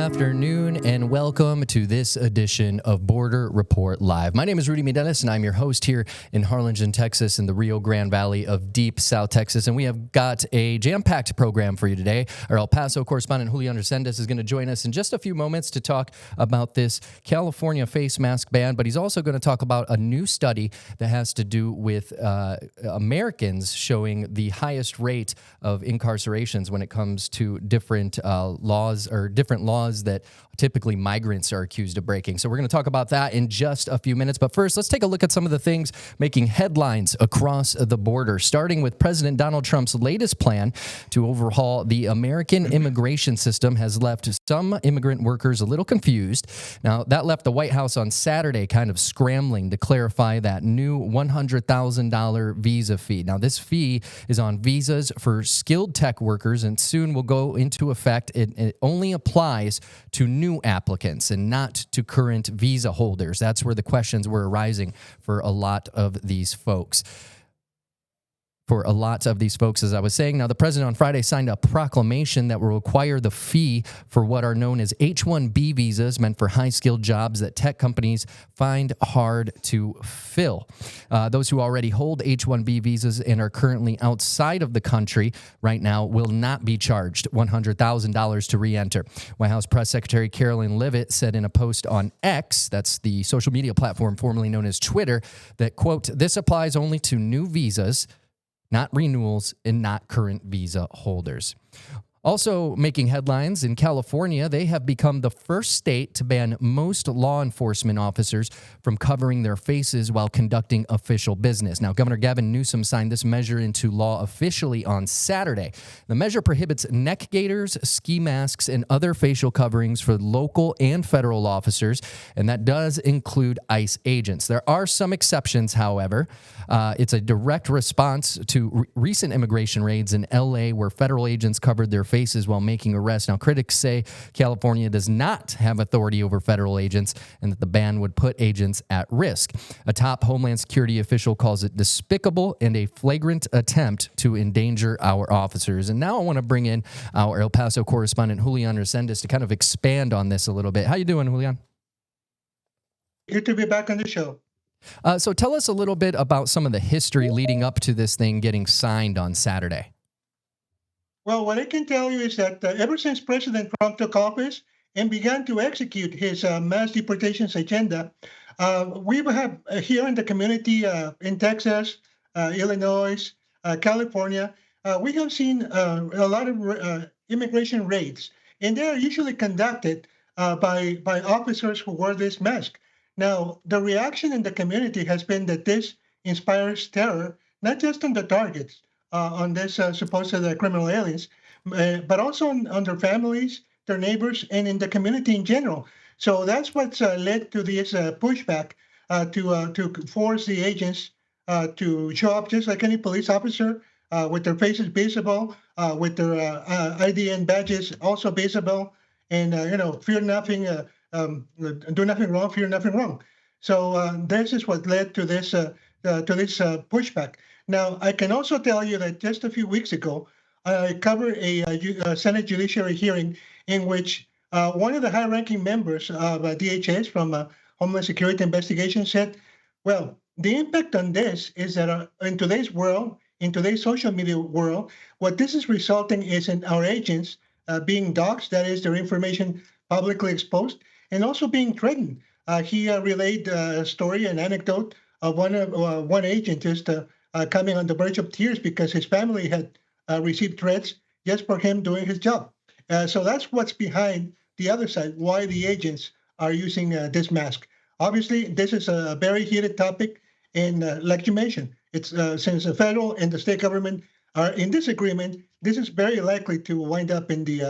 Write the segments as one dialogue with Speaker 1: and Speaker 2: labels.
Speaker 1: afternoon, and welcome to this edition of Border Report Live. My name is Rudy Mireles, and I'm your host here in Harlingen, Texas, in the Rio Grande Valley of deep South Texas. And we have got a jam-packed program for you today. Our El Paso correspondent, Julian Resendiz, is going to join us in just a few moments to talk about this California face mask ban, but he's also going to talk about a new study that has to do with Americans showing the highest rate of incarcerations when it comes to different laws that typically migrants are accused of breaking. So we're going to talk about that in just a few minutes. But first, let's take a look at some of the things making headlines across the border, starting with President Donald Trump's latest plan to overhaul the American immigration system has left some immigrant workers a little confused. Now, that left the White House on Saturday kind of scrambling to clarify that new $100,000 visa fee. Now, this fee is on visas for skilled tech workers and soon will go into effect. It only applies to new applicants and not to current visa holders. That's where the questions were arising for a lot of these folks. As I was saying. Now, the president on Friday signed a proclamation that will require the fee for what are known as H-1B visas, meant for high-skilled jobs that tech companies find hard to fill. Those who already hold H-1B visas and are currently outside of the country right now will not be charged $100,000 to re-enter. White House Press Secretary Carolyn Leavitt said in a post on X, that's the social media platform formerly known as Twitter, that, quote, "This applies only to new visas, not renewals, and not current visa holders." Also making headlines in California, they have become the first state to ban most law enforcement officers from covering their faces while conducting official business. Now, Governor Gavin Newsom signed this measure into law officially on Saturday. The measure prohibits neck gaiters, ski masks, and other facial coverings for local and federal officers, and that does include ICE agents. There are some exceptions, however. It's a direct response to recent immigration raids in L.A. where federal agents covered their faces while making arrests. Now, critics say California does not have authority over federal agents and that the ban would put agents at risk. A top Homeland Security official calls it despicable and a flagrant attempt to endanger our officers. And now I want to bring in our El Paso correspondent, Julian Resendiz, to kind of expand on this a little bit. How you doing, Julian?
Speaker 2: Good to be back on the show.
Speaker 1: So tell us a little bit about some of the history leading up to this thing getting signed on Saturday.
Speaker 2: Well, what I can tell you is that ever since President Trump took office and began to execute his mass deportations agenda, we have here in the community in Texas, Illinois, California, we have seen a lot of immigration raids, and they are usually conducted by officers who wear this mask. Now, the reaction in the community has been that this inspires terror, not just on the targets, on this supposed criminal aliens, but also on their families, their neighbors, and in the community in general. So that's what's led to this pushback to force the agents to show up just like any police officer, with their faces visible, with their ID and badges also visible, and fear nothing, do nothing wrong, fear nothing wrong. So this is what led to this pushback. Now, I can also tell you that just a few weeks ago, I covered a Senate Judiciary hearing in which one of the high-ranking members of DHS from Homeland Security Investigation said, well, the impact on this is that in today's world, in today's social media world, what this is resulting is in our agents being doxxed, that is, their information publicly exposed, and also being threatened. He relayed a story, an anecdote of one agent just coming on the verge of tears because his family had received threats just for him doing his job. So that's what's behind the other side, why the agents are using this mask. Obviously, this is a very heated topic, and like you mentioned, it's since the federal and the state government are in disagreement, this is very likely to wind up in the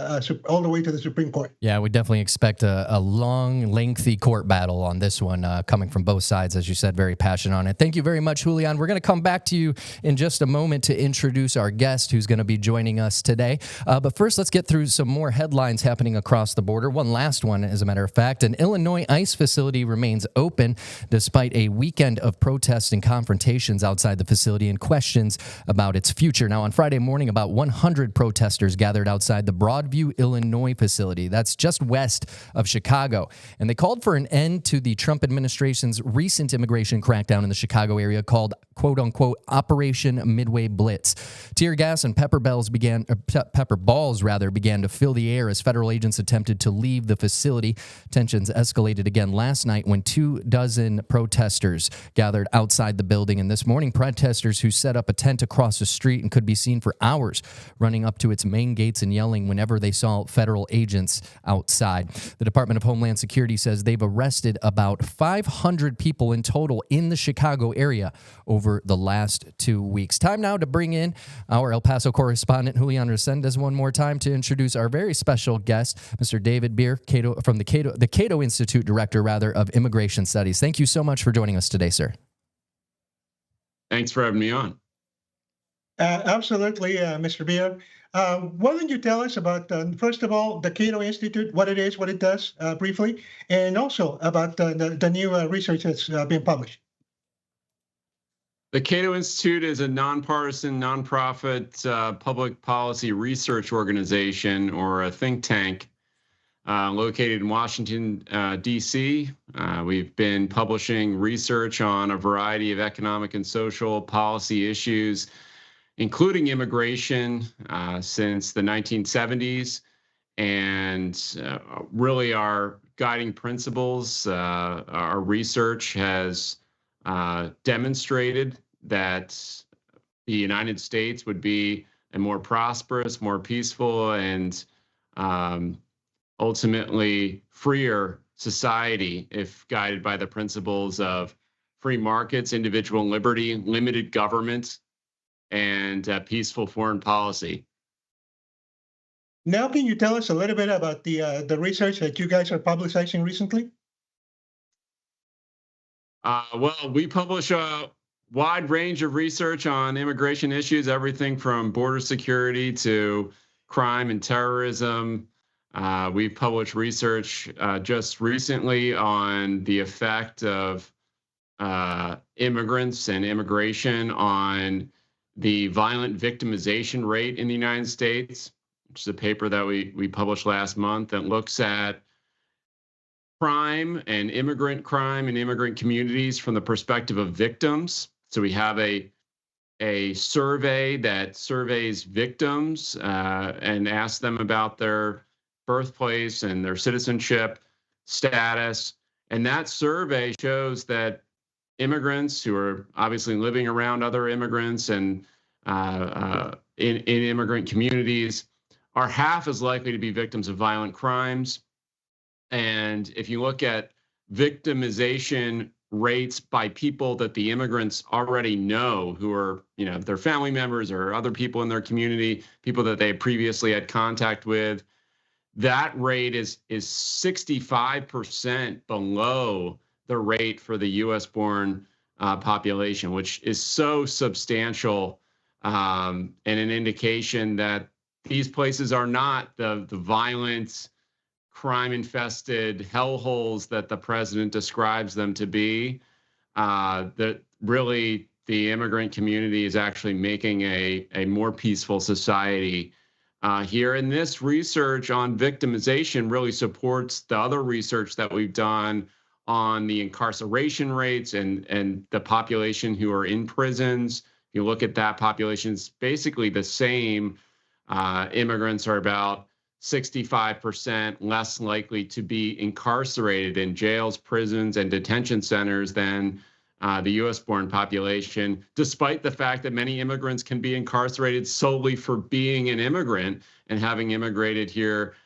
Speaker 2: all the way to the Supreme Court.
Speaker 1: Yeah, we definitely expect a long, lengthy court battle on this one coming from both sides, as you said, very passionate on it. Thank you very much, Julian. We're going to come back to you in just a moment to introduce our guest who's going to be joining us today. But first, let's get through some more headlines happening across the border. One last one, as a matter of fact. An Illinois ICE facility remains open despite a weekend of protests and confrontations outside the facility and questions about its future. Now, on Friday morning, about 100 500 protesters gathered outside the Broadview, Illinois facility. That's just west of Chicago. And they called for an end to the Trump administration's recent immigration crackdown in the Chicago area called, quote unquote, Operation Midway Blitz. Tear gas and pepper balls began to fill the air as federal agents attempted to leave the facility. Tensions escalated again last night when 24 protesters gathered outside the building. And this morning, protesters who set up a tent across the street and could be seen for hours running up to its main gates and yelling whenever they saw federal agents outside. The Department of Homeland Security says they've arrested about 500 people in total in the Chicago area over the last 2 weeks. Time now to bring in our El Paso correspondent, Julian Resendiz, one more time to introduce our very special guest, Mr. David Bier, from the Cato Institute Director, of Immigration Studies. Thank you so much for joining us today, sir.
Speaker 3: Thanks for having me on.
Speaker 2: Absolutely, Mr. Bier. Why don't you tell us about, first of all, the Cato Institute, what it is, what it does, briefly, and also about the new research that's been published.
Speaker 3: The Cato Institute is a nonpartisan, nonprofit public policy research organization, or a think tank, located in Washington, D.C. We've been publishing research on a variety of economic and social policy issues, including immigration, since the 1970s. And really our guiding principles, our research has demonstrated that the United States would be a more prosperous, more peaceful, and ultimately freer society if guided by the principles of free markets, individual liberty, limited government, and peaceful foreign policy.
Speaker 2: Now, can you tell us a little bit about the research that you guys are publicizing recently?
Speaker 3: Well, we publish a wide range of research on immigration issues, everything from border security to crime and terrorism. We've published research just recently on the effect of immigrants and immigration on the violent victimization rate in the United States, which is a paper that we published last month that looks at crime and immigrant communities from the perspective of victims. So we have a survey that surveys victims and asks them about their birthplace and their citizenship status. And that survey shows that immigrants who are obviously living around other immigrants and in immigrant communities are half as likely to be victims of violent crimes. And if you look at victimization rates by people that the immigrants already know, who are, their family members or other people in their community, people that they previously had contact with, that rate is 65% below the rate for the U.S.-born population, which is so substantial, and an indication that these places are not the violent, crime-infested hellholes that the president describes them to be. That really the immigrant community is actually making a more peaceful society here. And this research on victimization really supports the other research that we've done on the incarceration rates and the population who are in prisons. If you look at that population, it's basically the same. Immigrants are about 65% less likely to be incarcerated in jails, prisons, and detention centers than the U.S.-born population, despite the fact that many immigrants can be incarcerated solely for being an immigrant and having immigrated here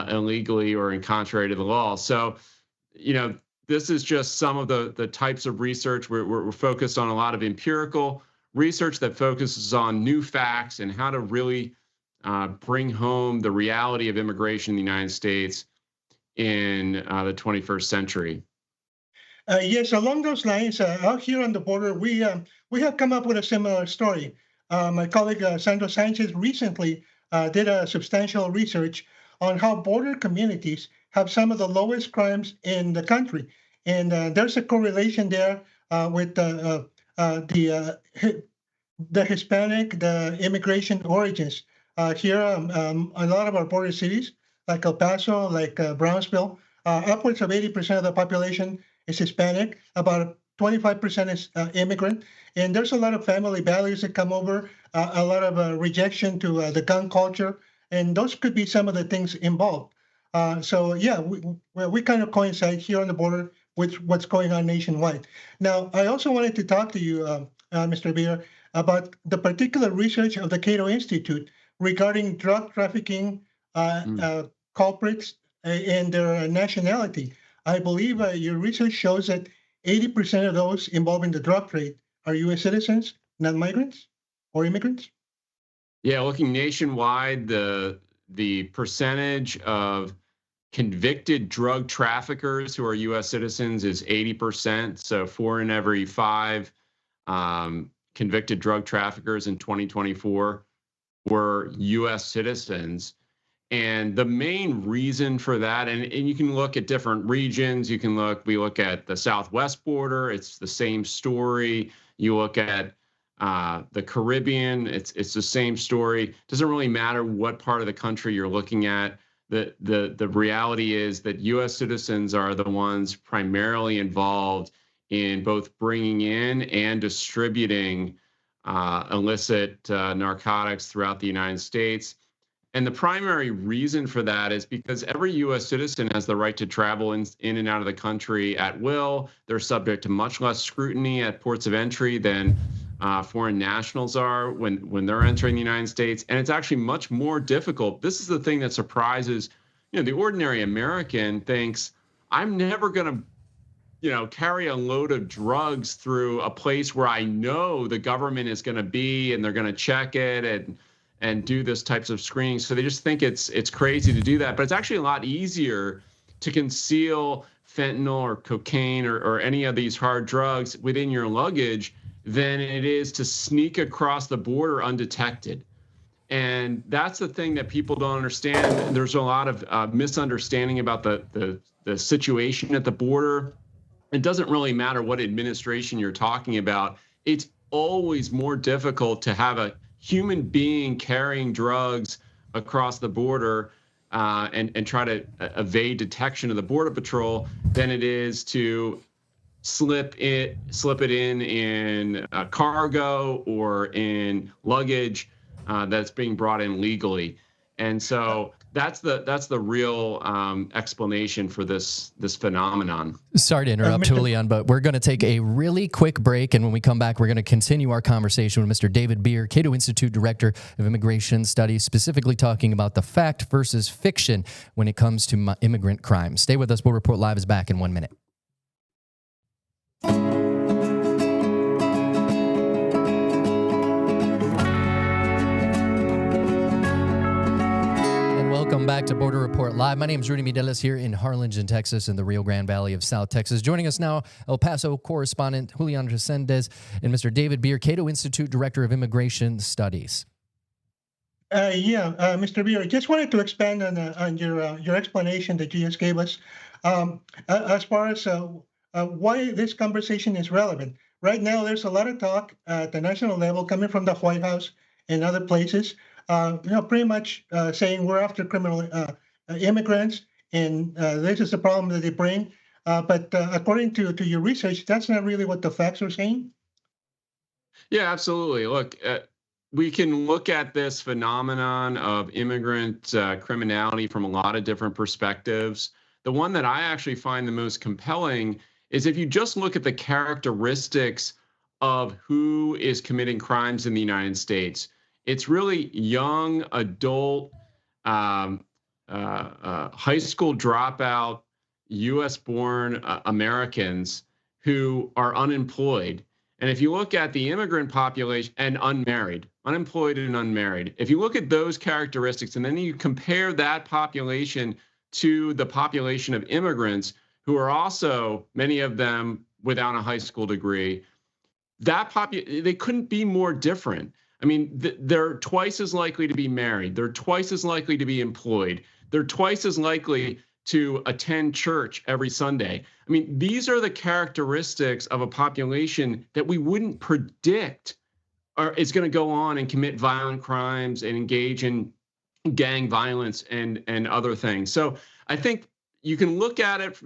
Speaker 3: illegally or in contrary to the law. So, this is just some of the types of research. We're focused on a lot of empirical research that focuses on new facts and how to really bring home the reality of immigration in the United States in the 21st century.
Speaker 2: Yes, along those lines, out here on the border, we have come up with a similar story. My colleague Sandro Sanchez recently did a substantial research on how border communities have some of the lowest crimes in the country, and there's a correlation there with the Hispanic, the immigration origins Here, a lot of our border cities, like El Paso, like Brownsville, upwards of 80% of the population is Hispanic. About 25% is immigrant. And there's a lot of family values that come over, a lot of rejection to the gun culture. And those could be some of the things involved. So yeah, we kind of coincide here on the border with what's going on nationwide. Now, I also wanted to talk to you, Mr. Bier, about the particular research of the Cato Institute regarding drug trafficking culprits and their nationality. I believe your research shows that 80% of those involved in the drug trade are U.S. citizens, not migrants or immigrants.
Speaker 3: Yeah, looking nationwide, the percentage of convicted drug traffickers who are U.S. citizens is 80%. So 4 in every 5 convicted drug traffickers in 2024 were U.S. citizens. And the main reason for that, and you can look at different regions. We look at the Southwest border. It's the same story. You look at the Caribbean. It's the same story. Doesn't really matter what part of the country you're looking at. The reality is that U.S. citizens are the ones primarily involved in both bringing in and distributing illicit narcotics throughout the United States. And the primary reason for that is because every U.S. citizen has the right to travel in and out of the country at will. They're subject to much less scrutiny at ports of entry than foreign nationals are when they're entering the United States. And it's actually much more difficult. This is the thing that surprises, the ordinary American thinks, I'm never going to, carry a load of drugs through a place where I know the government is going to be and they're going to check it and do this types of screening. So they just think it's crazy to do that. But it's actually a lot easier to conceal fentanyl or cocaine or any of these hard drugs within your luggage than it is to sneak across the border undetected. And that's the thing that people don't understand. There's a lot of misunderstanding about the situation at the border. It doesn't really matter what administration you're talking about. It's always more difficult to have a human being carrying drugs across the border and try to evade detection of the Border Patrol than it is to slip it in cargo or in luggage that's being brought in legally. And so that's the real explanation for this phenomenon.
Speaker 1: Sorry to interrupt, Julian, but we're going to take a really quick break, and when we come back, we're going to continue our conversation with Mr. David Bier, Cato Institute Director of Immigration Studies, specifically talking about the fact versus fiction when it comes to immigrant crime. Stay with us. Border Report Live is back in 1 minute. Welcome back to Border Report Live. My name is Rudy Mireles here in Harlingen, Texas, in the Rio Grande Valley of South Texas. Joining us now, El Paso correspondent Julian Resendiz and Mr. David Bier, Cato Institute Director of Immigration Studies.
Speaker 2: Mr. Bier, I just wanted to expand on your explanation that you just gave us as far as why this conversation is relevant. Right now, there's a lot of talk at the national level coming from the White House and other places, pretty much saying we're after criminal immigrants, and this is the problem that they bring. But according to your research, that's not really what the facts are saying.
Speaker 3: Yeah, absolutely. Look, we can look at this phenomenon of immigrant criminality from a lot of different perspectives. The one that I actually find the most compelling is if you just look at the characteristics of who is committing crimes in the United States. It's really young, adult, high school dropout, U.S.-born Americans who are unemployed. And if you look at the immigrant population and unemployed and unmarried, if you look at those characteristics and then you compare that population to the population of immigrants who are also, many of them without a high school degree, they couldn't be more different. I mean, they're twice as likely to be married. They're twice as likely to be employed. They're twice as likely to attend church every Sunday. I mean, these are the characteristics of a population that we wouldn't predict is going to go on and commit violent crimes and engage in gang violence and other things. So I think you can look at it,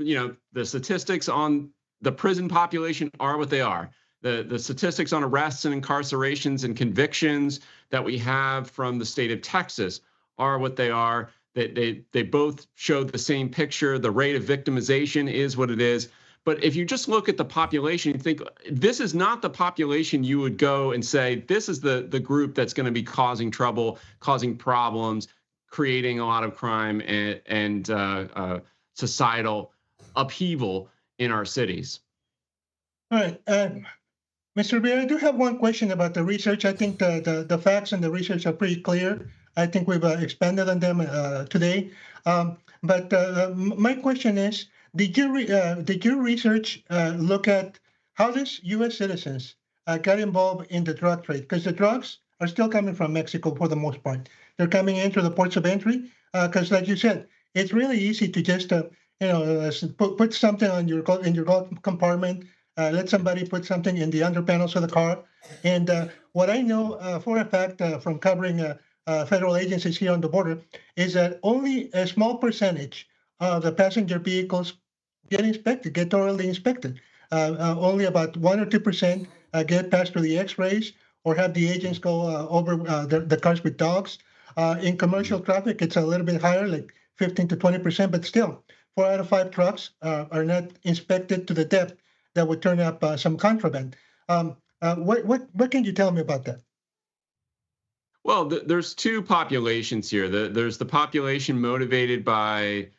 Speaker 3: the statistics on the prison population are what they are. The statistics on arrests and incarcerations and convictions that we have from the state of Texas are what they are. They both show the same picture. The rate of victimization is what it is. But if you just look at the population, you think this is not the population you would go and say, this is the group that's going to be causing trouble, causing problems, creating a lot of crime and societal upheaval in our cities.
Speaker 2: All right. Mr. Bier, I do have one question about the research. I think the facts and the research are pretty clear. I think we've expanded on them today. But my question is, did your research look at how does U.S. citizens got involved in the drug trade? Because the drugs are still coming from Mexico for the most part. They're coming in through the ports of entry. Because, like you said, it's really easy to just put something in your glove compartment. Let somebody put something in the under panels of the car. And what I know for a fact from covering federal agencies here on the border is that only a small percentage of the passenger vehicles get thoroughly inspected. Only about 1 or 2% get passed through the X-rays or have the agents go over the cars with dogs. In commercial traffic, it's a little bit higher, like 15 to 20%, but still, 4 out of 5 trucks are not inspected to the depth that would turn up some contraband. What can you tell me about that?
Speaker 3: Well, there's two populations here. There's the population motivated by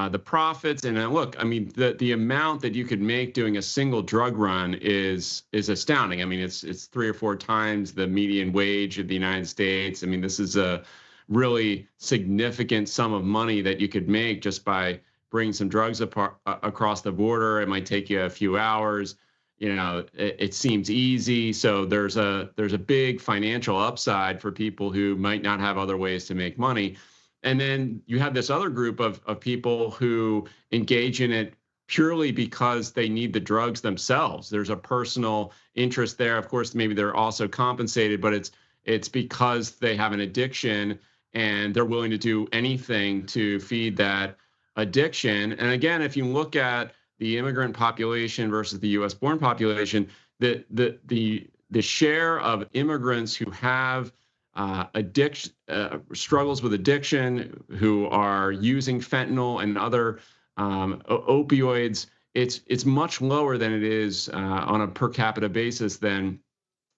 Speaker 3: the profits, and look, I mean, the amount that you could make doing a single drug run is astounding. I mean, it's 3 or 4 times the median wage of the United States. I mean, this is a really significant sum of money that you could make just by bringing some drugs across the border. It might take you a few hours. It seems easy. So there's a big financial upside for people who might not have other ways to make money. And then you have this other group of people who engage in it purely because they need the drugs themselves. There's a personal interest there. Of course, maybe they're also compensated, but it's because they have an addiction and they're willing to do anything to feed that addiction. And again, if you look at the immigrant population versus the U.S. born population, the share of immigrants who have addiction, struggles with addiction, who are using fentanyl and other opioids, it's much lower than it is on a per capita basis than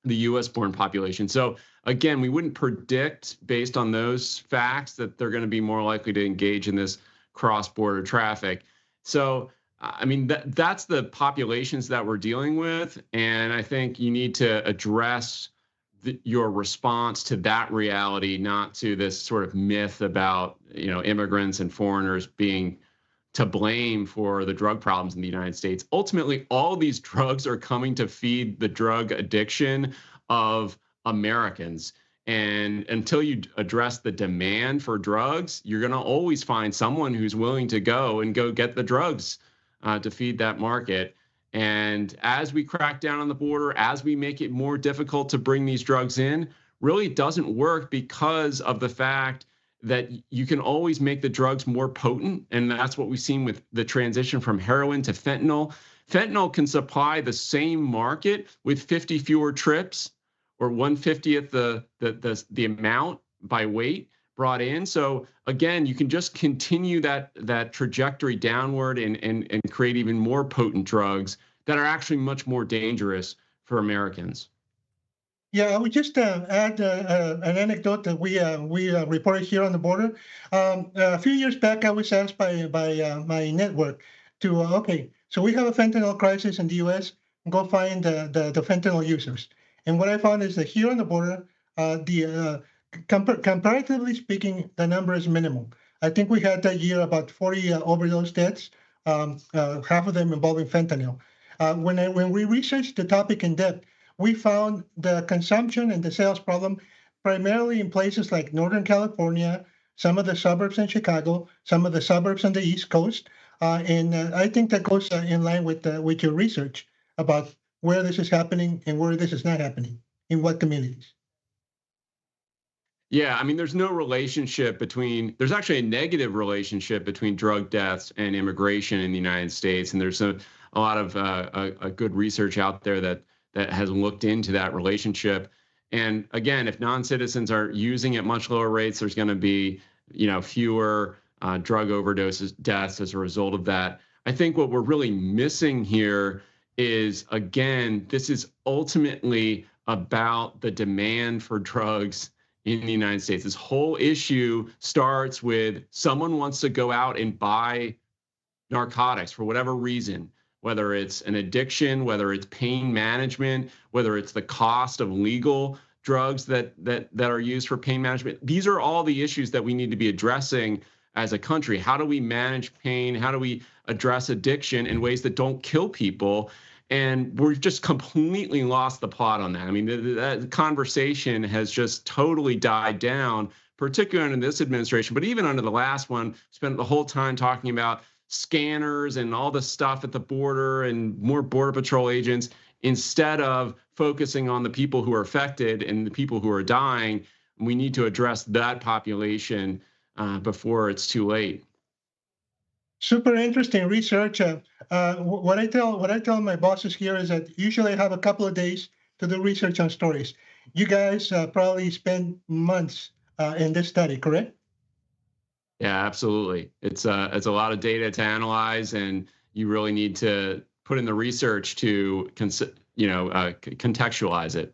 Speaker 3: the U.S. born population. So again, we wouldn't predict based on those facts that they're going to be more likely to engage in this cross-border traffic. So, I mean, that's the populations that we're dealing with. And I think you need to address your response to that reality, not to this sort of myth about, immigrants and foreigners being to blame for the drug problems in the United States. Ultimately, all these drugs are coming to feed the drug addiction of Americans. And until you address the demand for drugs, you're going to always find someone who's willing to go get the drugs to feed that market. And as we crack down on the border, as we make it more difficult to bring these drugs in, really doesn't work because of the fact that you can always make the drugs more potent. And that's what we've seen with the transition from heroin to fentanyl. Fentanyl can supply the same market with 50 fewer trips or 1/50th the amount by weight brought in. So again, you can just continue that trajectory downward and create even more potent drugs that are actually much more dangerous for Americans.
Speaker 2: Yeah, I would just add an anecdote that we reported here on the border. A few years back, I was asked by my network to, so we have a fentanyl crisis in the U.S., go find the fentanyl users. And what I found is that here on the border, comparatively speaking, the number is minimal. I think we had that year about 40 overdose deaths, half of them involving fentanyl. When we researched the topic in depth, we found the consumption and the sales problem primarily in places like Northern California, some of the suburbs in Chicago, some of the suburbs on the East Coast. And I think that goes in line with your research about where this is happening and where this is not happening. in what communities?
Speaker 3: Yeah, I mean, there's no relationship there's actually a negative relationship between drug deaths and immigration in the United States. And there's a lot of a good research out there that has looked into that relationship. And again, if non-citizens are using at much lower rates, there's going to be, fewer drug overdoses deaths as a result of that. I think what we're really missing here is, again, this is ultimately about the demand for drugs in the United States. This whole issue starts with someone wants to go out and buy narcotics for whatever reason, whether it's an addiction, whether it's pain management, whether it's the cost of legal drugs that are used for pain management. These are all the issues that we need to be addressing as a country. How do we manage pain? How do we address addiction in ways that don't kill people? And we've just completely lost the plot on that. I mean, that conversation has just totally died down, particularly under this administration, but even under the last one. Spent the whole time talking about scanners and all the stuff at the border and more Border Patrol agents, instead of focusing on the people who are affected and the people who are dying. We need to address that population before it's too late.
Speaker 2: Super interesting research. What I tell my bosses here is that usually I have a couple of days to do research on stories. You guys probably spend months in this study, correct?
Speaker 3: Yeah, absolutely. It's a lot of data to analyze, and you really need to put in the research to contextualize it.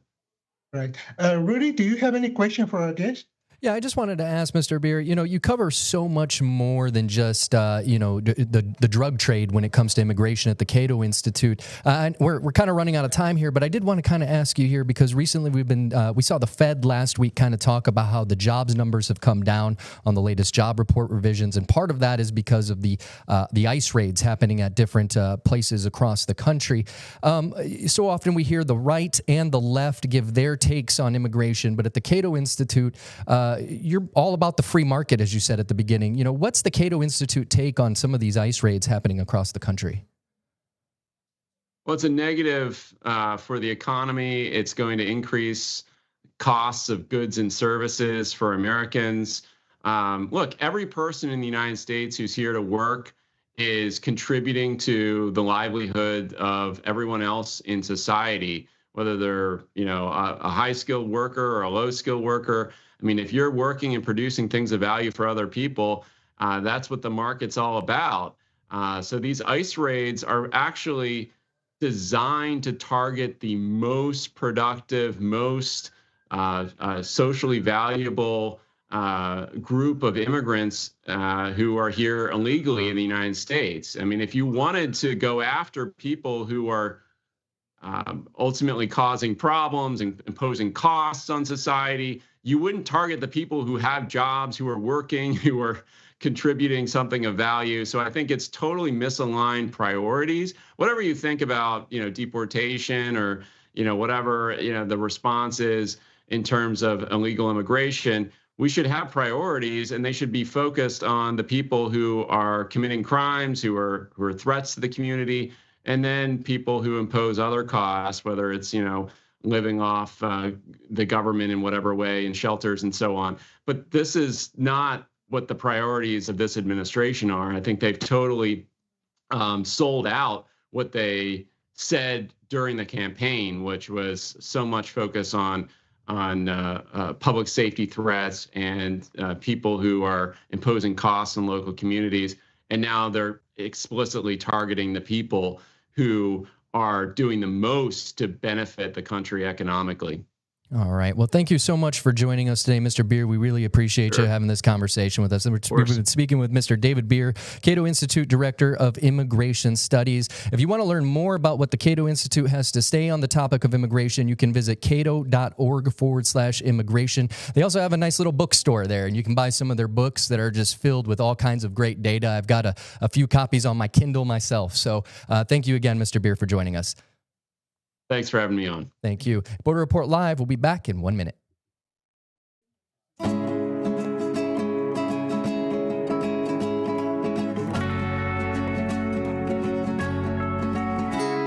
Speaker 2: Right. Rudy, do you have any question for our guest?
Speaker 1: Yeah, I just wanted to ask Mr. Bier, you cover so much more than just, the drug trade when it comes to immigration at the Cato Institute. And we're kind of running out of time here, but I did want to kind of ask you here, because recently we saw the Fed last week kind of talk about how the jobs numbers have come down on the latest job report revisions. And part of that is because of the ICE raids happening at different places across the country. So often we hear the right and the left give their takes on immigration, but at the Cato Institute, you're all about the free market, as you said at the beginning. What's the Cato Institute take on some of these ICE raids happening across the country?
Speaker 3: Well, it's a negative for the economy. It's going to increase costs of goods and services for Americans. Look, every person in the United States who's here to work is contributing to the livelihood of everyone else in society, whether they're, a high-skilled worker or a low-skilled worker. I mean, if you're working and producing things of value for other people, that's what the market's all about. So these ICE raids are actually designed to target the most productive, most socially valuable group of immigrants who are here illegally in the United States. I mean, if you wanted to go after people who are ultimately causing problems and imposing costs on society, you wouldn't target the people who have jobs, who are working, who are contributing something of value. So I think it's totally misaligned priorities. Whatever you think about, deportation or, whatever, the response is in terms of illegal immigration, we should have priorities, and they should be focused on the people who are committing crimes, who are threats to the community, and then people who impose other costs, whether it's, living off the government in whatever way, in shelters and so on. But this is not what the priorities of this administration are. I think they've totally sold out what they said during the campaign, which was so much focus on public safety threats and people who are imposing costs on local communities. And now they're explicitly targeting the people who are doing the most to benefit the country economically.
Speaker 1: All right. Well, thank you so much for joining us today, Mr. Bier. We really appreciate you having this conversation with us. And we've been speaking with Mr. David Bier, Cato Institute Director of Immigration Studies. If you want to learn more about what the Cato Institute has to say on the topic of immigration, you can visit cato.org/immigration. They also have a nice little bookstore there, and you can buy some of their books that are just filled with all kinds of great data. I've got a few copies on my Kindle myself. So thank you again, Mr. Bier, for joining us.
Speaker 3: Thanks for having me on.
Speaker 1: Thank you. Border Report Live will be back in 1 minute.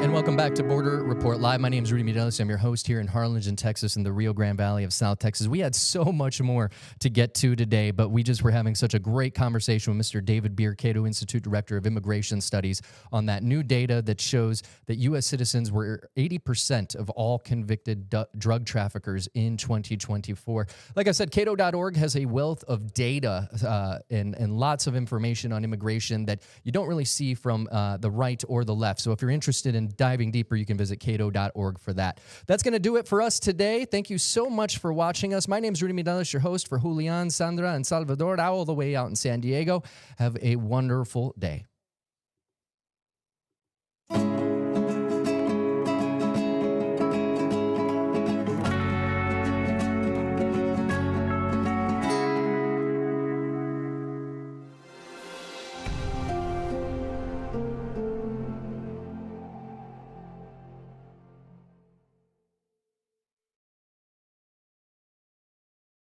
Speaker 1: And welcome back to Border Report Live. My name is Rudy Mireles. I'm your host here in Harlingen, Texas, in the Rio Grande Valley of South Texas. We had so much more to get to today, but we just were having such a great conversation with Mr. David Bier, Cato Institute Director of Immigration Studies, on that new data that shows that U.S. citizens were 80% of all convicted drug traffickers in 2024. Like I said, Cato.org has a wealth of data and lots of information on immigration that you don't really see from the right or the left. So if you're interested in diving deeper, you can visit Cato.org for that. That's going to do it for us today. Thank you so much for watching us. My name is Rudy Mireles, your host for Julian, Sandra, and Salvador, all the way out in San Diego. Have a wonderful day.